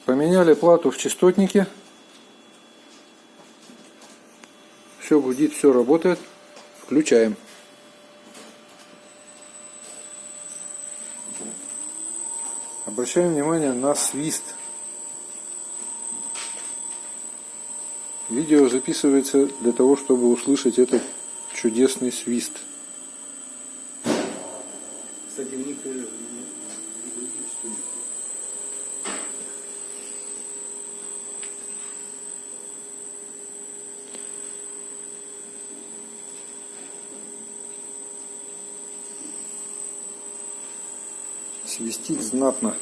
Поменяли плату в частотнике. Все гудит, все работает. Включаем. Обращаем внимание на свист. Видео записывается для того, чтобы услышать этот чудесный свист. Кстати, у них Свистит знатно.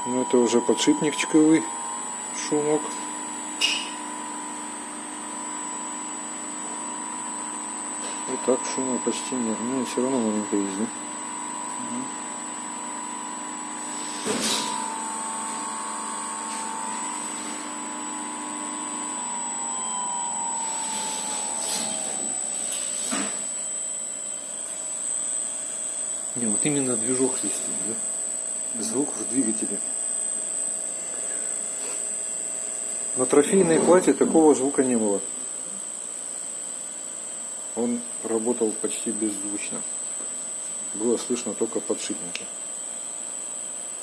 Ну, это уже подшипничковый шумок. Вот так шума почти нет. Ну, все равно маленько есть, да? Не, вот именно движок свистит, да? Звук в двигателе. На трофейной плате такого звука не было. Он работал почти беззвучно. Было слышно только подшипники.